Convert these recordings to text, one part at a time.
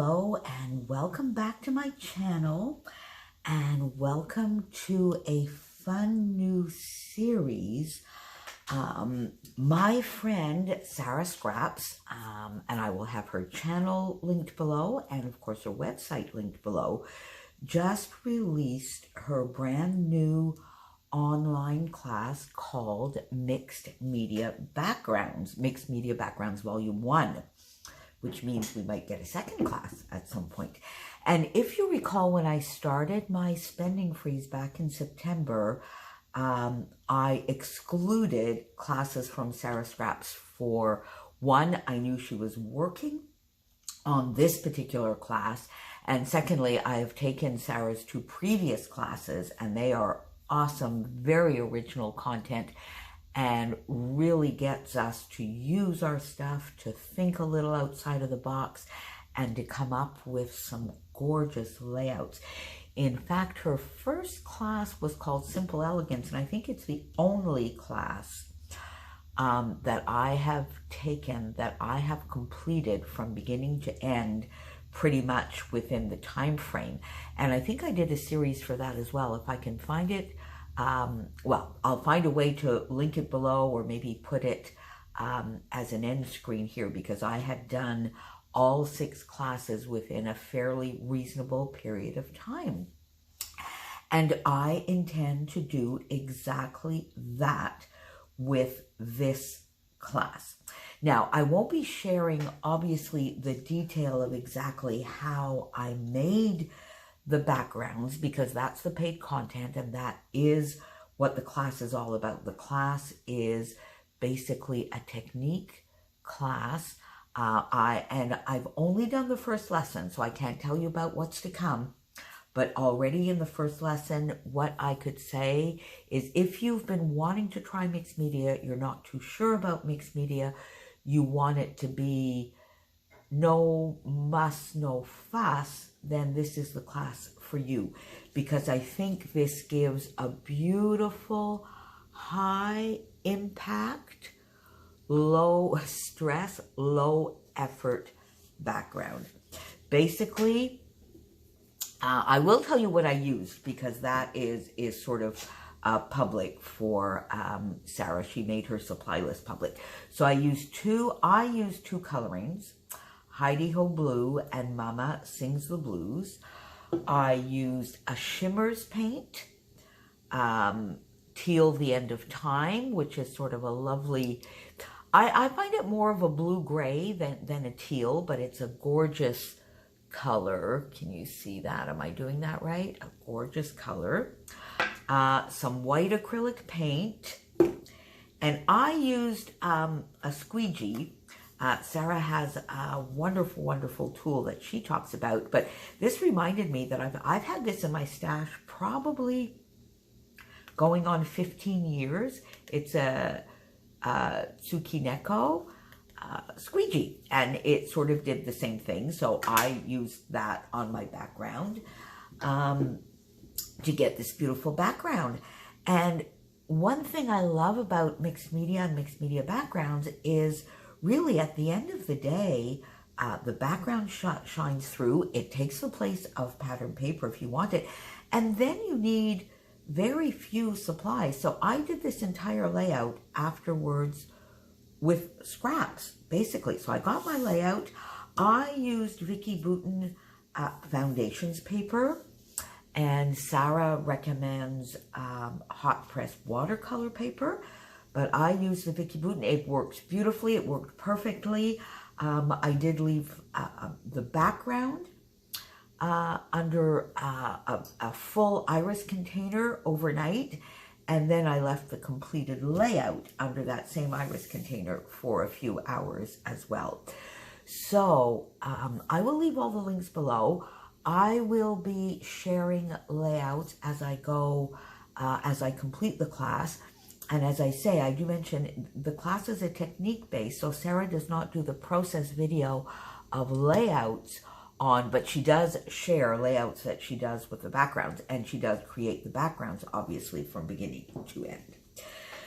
hello, and welcome back to my channel, and welcome to a fun new series. My friend Sara Scraps, and I will have her channel linked below, and of course her website linked below, just released her brand new online class called Mixed Media Backgrounds Volume 1. Which means we might get a second class at some point. And if you recall, when I started my spending freeze back in September, I excluded classes from Sara Scraps for one, I knew she was working on this particular class, and secondly, I have taken Sara's two previous classes, and they are awesome, very original content, and really gets us to use our stuff, to think a little outside of the box, and to come up with some gorgeous layouts. In fact, her first class was called Simple Elegance, and I think it's the only class that I have taken, that I have completed from beginning to end, pretty much within the time frame. And I think I did a series for that as well. If I can find it, well, I'll find a way to link it below, or maybe put it as an end screen here, because I had done all 6 classes within a fairly reasonable period of time. And I intend to do exactly that with this class. Now, I won't be sharing, obviously, the detail of exactly how I made the backgrounds, because that's the paid content, and that is what the class is all about. The class is basically a technique class. I've only done the first lesson, so I can't tell you about what's to come. But already in the first lesson, what I could say is, if you've been wanting to try mixed media, you're not too sure about mixed media, you want it to be no muss, no fuss, then this is the class for you, because I think this gives a beautiful, high impact, low stress, low effort background. Basically, I will tell you what I used, because that is sort of public for Sara. She made her supply list public. So I used two colorings, Heidi Ho Blue and Mama Sings the Blues. I used a Shimmers paint, Teal The End of Time, which is sort of a lovely, I find it more of a blue-gray than a teal, but it's a gorgeous color. Can you see that? Am I doing that right? A gorgeous color. Some white acrylic paint, and I used a squeegee. Sara has a wonderful, wonderful tool that she talks about, but this reminded me that I've had this in my stash probably going on 15 years. It's a Tsukineko squeegee, and it sort of did the same thing, so I used that on my background to get this beautiful background. And one thing I love about mixed media and mixed media backgrounds is, really, at the end of the day, the background shines through. It takes the place of pattern paper if you want it. And then you need very few supplies. So I did this entire layout afterwards with scraps, basically. So I got my layout. I used Vicky Bouton foundations paper. And Sara recommends hot pressed watercolor paper. But I used the Vicky Bouton. It works beautifully. It worked perfectly. I did leave the background under a full iris container overnight. And then I left the completed layout under that same iris container for a few hours as well. So I will leave all the links below. I will be sharing layouts as I go, as I complete the class. And as I say, I do mention the class is a technique based, so Sara does not do the process video of layouts on, but she does share layouts that she does with the backgrounds, and she does create the backgrounds, obviously, from beginning to end.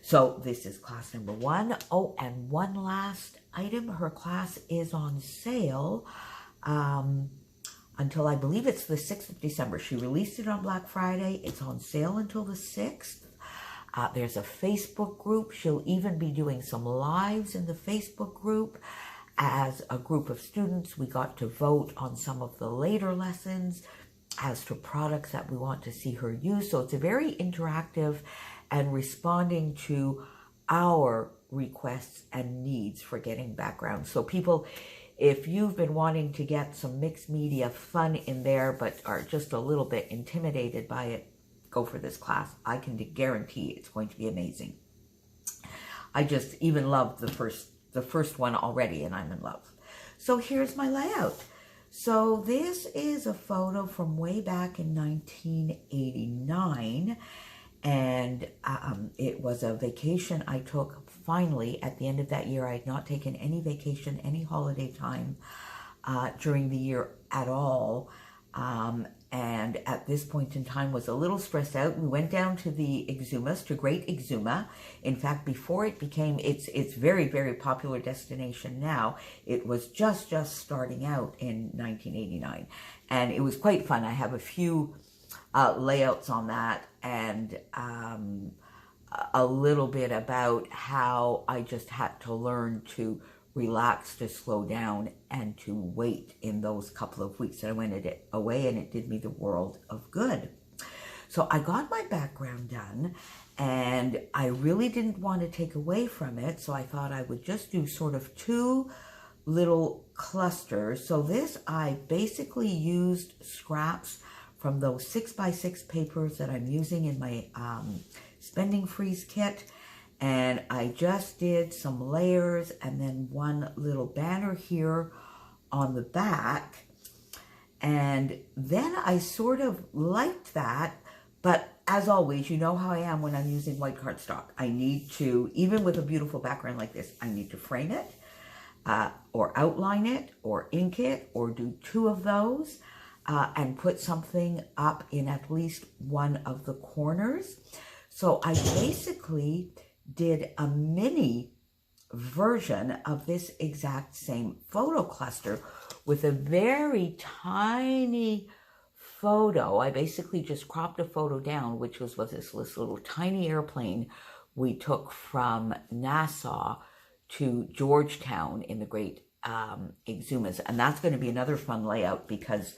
So this is class number 1. Oh, and one last item, her class is on sale until I believe it's the 6th of December. She released it on Black Friday. It's on sale until the 6th. There's a Facebook group. She'll even be doing some lives in the Facebook group. As a group of students, we got to vote on some of the later lessons as to products that we want to see her use. So it's a very interactive and responding to our requests and needs for getting background. So people, if you've been wanting to get some mixed media fun in there but are just a little bit intimidated by it, go for this class. I can guarantee it's going to be amazing. I just even loved the first one already, and I'm in love. So here's my layout. So this is a photo from way back in 1989, and it was a vacation I took finally at the end of that year. I had not taken any vacation, any holiday time during the year at all. And at this point in time was a little stressed out. We went down to the Exumas, to Great Exuma. In fact, before it became, it's very, very popular destination now. It was just starting out in 1989. And it was quite fun. I have a few layouts on that, and a little bit about how I just had to learn to relax, to slow down, and to wait in those couple of weeks that I went away, and it did me the world of good. So I got my background done, and I really didn't want to take away from it, so I thought I would just do sort of two little clusters. So this, I basically used scraps from those 6x6 papers that I'm using in my spending freeze kit. And I just did some layers and then one little banner here on the back. And then I sort of liked that, but as always, you know how I am when I'm using white cardstock. I need to, even with a beautiful background like this, I need to frame it, or outline it, or ink it, or do two of those, and put something up in at least one of the corners. So I basically did a mini version of this exact same photo cluster with a very tiny photo. I basically just cropped a photo down, which was this little tiny airplane we took from Nassau to Georgetown in the Great Exumas. And that's going to be another fun layout because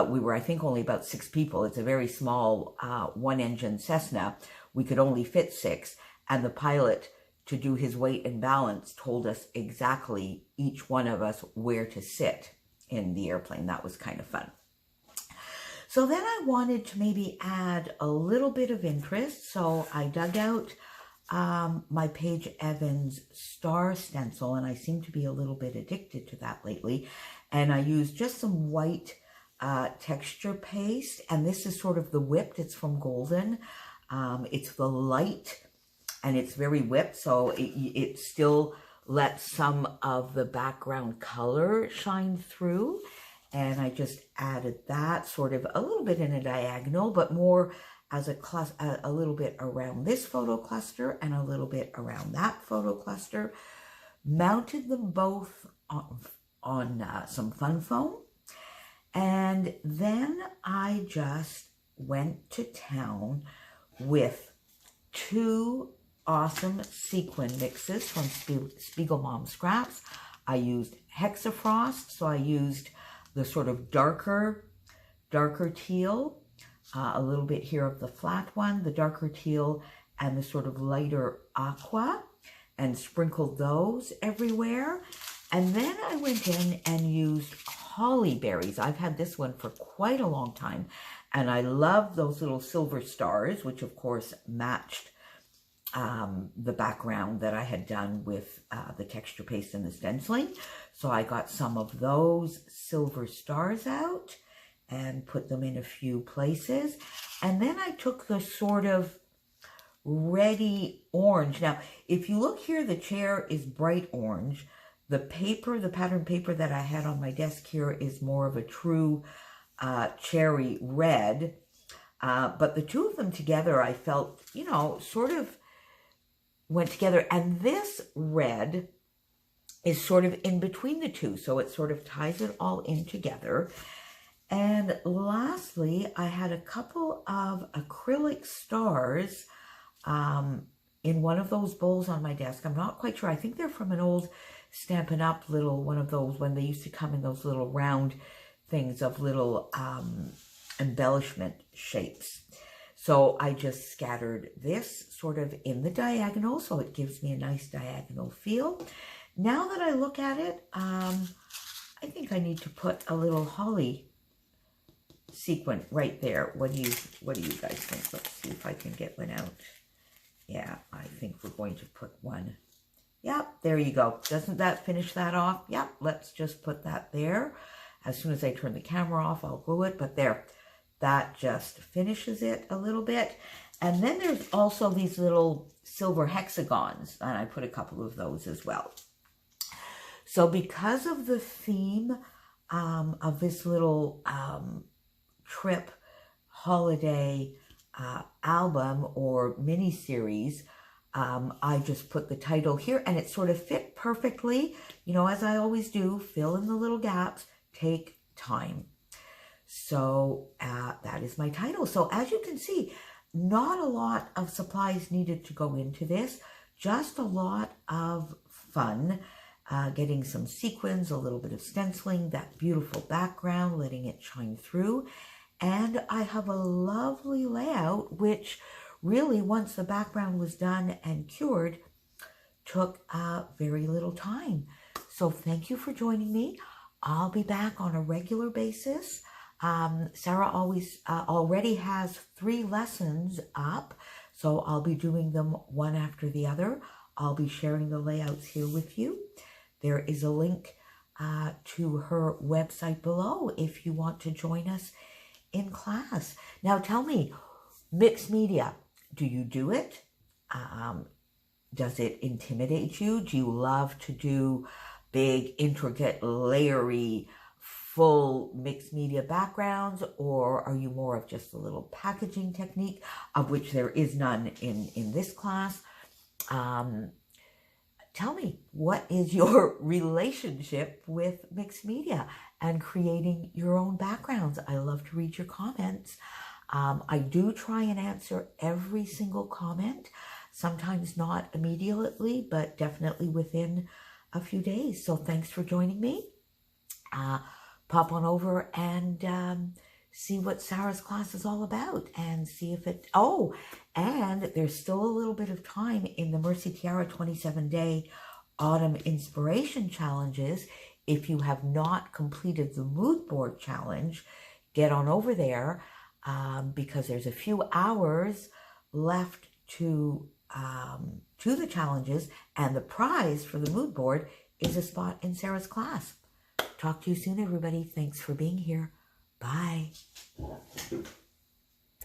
we were, I think, only about 6 people. It's a very small one-engine Cessna. We could only fit 6. And the pilot, to do his weight and balance, told us exactly, each one of us, where to sit in the airplane. That was kind of fun. So then I wanted to maybe add a little bit of interest. So I dug out my Paige Evans star stencil, and I seem to be a little bit addicted to that lately. And I used just some white texture paste. And this is sort of the whipped. It's from Golden. It's the light. And it's very whipped, so it still lets some of the background color shine through. And I just added that sort of a little bit in a diagonal, but more as a little bit around this photo cluster and a little bit around that photo cluster. Mounted them both on some fun foam. And then I just went to town with 2 awesome sequin mixes from Spiegel Mom Scraps. I used Hexafrost, so I used the sort of darker teal, a little bit here of the flat one, the darker teal, and the sort of lighter aqua, and sprinkled those everywhere. And then I went in and used holly berries. I've had this one for quite a long time, and I love those little silver stars, which of course matched the background that I had done with the texture paste and the stenciling. So I got some of those silver stars out and put them in a few places. And then I took the sort of reddy orange. Now, if you look here, the chair is bright orange. The paper, the pattern paper that I had on my desk here is more of a true cherry red. But the two of them together, I felt, sort of went together. And this red is sort of in between the two. So it sort of ties it all in together. And lastly, I had a couple of acrylic stars in one of those bowls on my desk. I'm not quite sure. I think they're from an old Stampin' Up! Little one of those when they used to come in those little round things of little embellishment shapes. So I just scattered this sort of in the diagonal, so it gives me a nice diagonal feel. Now that I look at it, I think I need to put a little holly sequin right there. What do you guys think? Let's see if I can get one out. Yeah, I think we're going to put one. Yep, there you go. Doesn't that finish that off? Yep, let's just put that there. As soon as I turn the camera off, I'll glue it, but there. That just finishes it a little bit. And then there's also these little silver hexagons, and I put a couple of those as well. So because of the theme of this little trip holiday album or mini-series, I just put the title here, and it sort of fit perfectly. You know, as I always do, fill in the little gaps, take time. So that is my title. So as you can see, not a lot of supplies needed to go into this, just a lot of fun, getting some sequins, a little bit of stenciling, that beautiful background, letting it shine through. And I have a lovely layout, which really, once the background was done and cured, took very little time. So thank you for joining me. I'll be back on a regular basis. Sara already has 3 lessons up, so I'll be doing them one after the other. I'll be sharing the layouts here with you. There is a link to her website below if you want to join us in class. Now tell me, mixed media, do you do it? Does it intimidate you? Do you love to do big, intricate, layery, full mixed media backgrounds, or are you more of just a little packaging technique, of which there is none in this class? Tell me, what is your relationship with mixed media and creating your own backgrounds? I love to read your comments. I do try and answer every single comment, sometimes not immediately, but definitely within a few days. So thanks for joining me. Pop on over and see what Sara's class is all about and see if it... Oh, and there's still a little bit of time in the Mercy Tiara 27-day Autumn Inspiration Challenges. If you have not completed the mood board challenge, get on over there because there's a few hours left to the challenges, and the prize for the mood board is a spot in Sara's class. Talk to you soon, everybody. Thanks for being here. Bye.